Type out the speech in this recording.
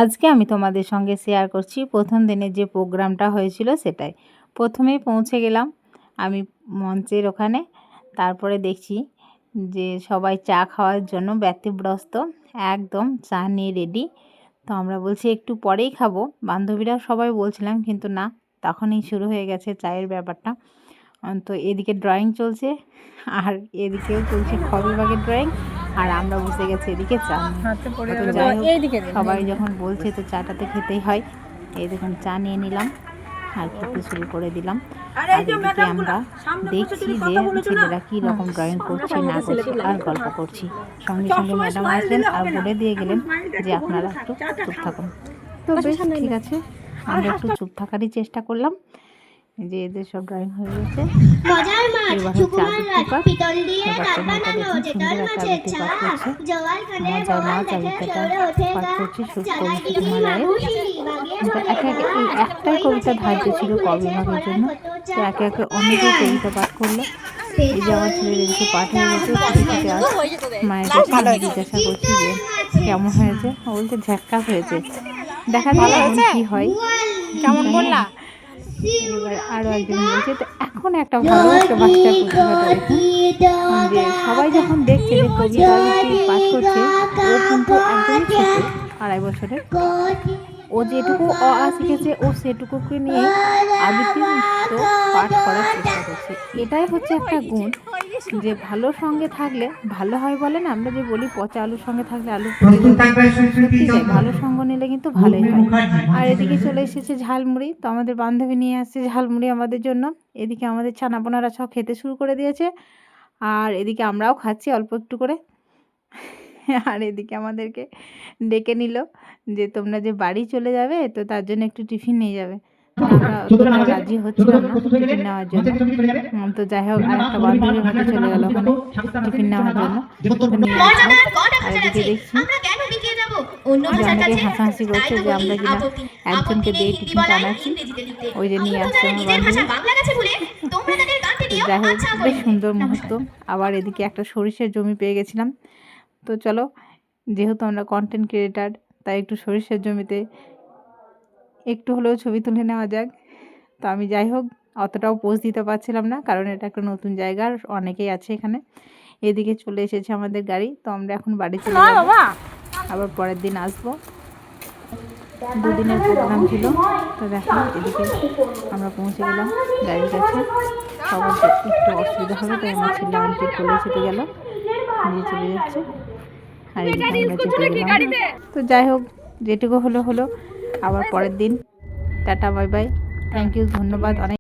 আজকে আমি তোমাদের সঙ্গে শেয়ার করছি প্রথম দিনে যে প্রোগ্রামটা হয়েছিল সেটাই। প্রথমেই পৌঁছে গেলাম আমি মঞ্চের ওখানে। তারপরে দেখছি যে সবাই চা খাওয়ার জন্য ব্যতিব্যস্ত, একদম চা নিয়ে রেডি। তো আমরা বলছি একটু পরেই খাবো, বান্ধবীরা সবাই বলছিলাম, কিন্তু না, তখনই শুরু হয়ে গেছে চায়ের ব্যাপারটা। তো এদিকে ড্রয়িং চলছে আর এদিকেও চলছে খ বিভাগের ড্রয়িং, আর আমরা বসে গেছি এদিকে চা নিয়ে। তো যাই হোক, সবাই যখন বলছে তো চাটা তো খেতেই হয়। এই দেখুন চা নিয়ে নিলাম আর খেতে শুরু করে দিলাম। আর এদিকে আমরা দেখছি যে ছেলেরা কী রকম ড্রয়িং করছে না করছে আর গল্প করছি। সঙ্গে সঙ্গে ম্যাডাম আসলেন আর বলে দিয়ে গেলেন যে আপনারা একটু চুপ থাকুন। তো বেশ ঠিক আছে, আমরা একটু চুপ থাকারই চেষ্টা করলাম। যে এদের সব ড্রয়িং হয়ে গেছে। এবার হচ্ছে আবৃত্তি পাঠ। এবার তোমরা দেখুন সুন্দর একটা আবৃত্তি পাঠ করছে মজার মাছ আবৃত্তিটা পাঠ করছে কবিতা তোমার রায়ের। এই একটাই কবিতা ধার্য ছিল ক বিভাগের জন্য, তো একে একে অনেকেই কবিতা পাঠ করলো। এই যে আমার ছেলের এদিকে পাঠ হয়ে গেছে, মায়ের কাছে আমি জিজ্ঞাসা করছি যে কেমন হয়েছে, ও বলছে ঝাক্কাস হয়েছে। দেখা যায় এখন কি হয়, কেমন বললা। এবার আরও একজন বলছে, তো এখন একটা ভালো একটা বাচ্চার প্রতিভাটা দেখুন, যে সবাই যখন দেখছে যে কবিতা আবৃত্তি পাঠ করছে, ও কিন্তু একদমই ছোট, 2.5 বছরের। ও যেটুকু অ আ শিখেছে ও সেটুকুকে নিয়ে আবৃত্তি তো পাঠ করার চেষ্টা করছে। এটাই হচ্ছে একটা গুণ, যে ভালো সঙ্গে থাকলে ভালো হয়। বলে না, আমরা যে বলি পচা আলুর সঙ্গে থাকলে আলু পুড়ে যাবে, সত্যি তাই, ভালো সঙ্গ নিলে কিন্তু ভালোই হয়। আর এদিকে চলে এসেছে ঝালমুড়ি, তো আমাদের বান্ধবী নিয়ে আসছে ঝালমুড়ি আমাদের জন্য। এদিকে আমাদের ছানাপোনারা সব খেতে শুরু করে দিয়েছে, আর এদিকে আমরাও খাচ্ছি অল্প একটু করে। আর এদিকে আমাদেরকে ডেকে নিল যে তোমরা যে বাড়ি চলে যাবে, তো তার জন্য একটু টিফিন নিয়ে যাবে। আমরা রাজি হচ্ছিলাম না টিফিন নেওয়ার জন্য। তো যাই হোক, আর একটা বান্ধবীর হাতে চলে গেল ওখানে টিফিন নেওয়ার জন্য। নিয়ে আসলো। আর এদিকে দেখছি যে অনেকে হাসাহাসি করছে যে আমরা কিনা একজনকে দিয়ে টিফিনটা আনাচ্ছি, ওই যে নিয়ে আসছে আমার বান্ধবী। তো যাই হোক, বেশ সুন্দর মুহূর্ত। আবার এদিকে একটা সরিষার জমি পেয়ে গেছিলাম। তো চলো, যেহেতু আমরা কন্টেন্ট ক্রিয়েটার, তাই একটু সরিষার জমিতে একটু হলেও ছবি তুলে নেওয়া যাক। তো আমি যাই হোক অতটাও পোজ দিতে পারছিলাম না, কারণ এটা একটা নতুন জায়গা, অনেকেই আছে এখানে। এদিকে চলে এসেছে আমাদের গাড়ি, তো আমরা এখন বাড়ি চলে যাব, আবার পরের দিন আসবো। 2 দিনের প্রোগ্রাম ছিল। তো দেখো এদিকে আমরা পৌঁছে গেলাম গাড়ির কাছে। সবার একটু অসুবিধা হবে, তাই আমার ছেলে আন্টির কোলে চেপে গেল, নিয়ে চলে যাচ্ছে। আর এদিকে আমরা চেপে গেলাম। তো যাই হোক, যেটুকু হলো হলো। আবার পরের দিন tata bye bye, thank you, ধন্যবাদ অনেক।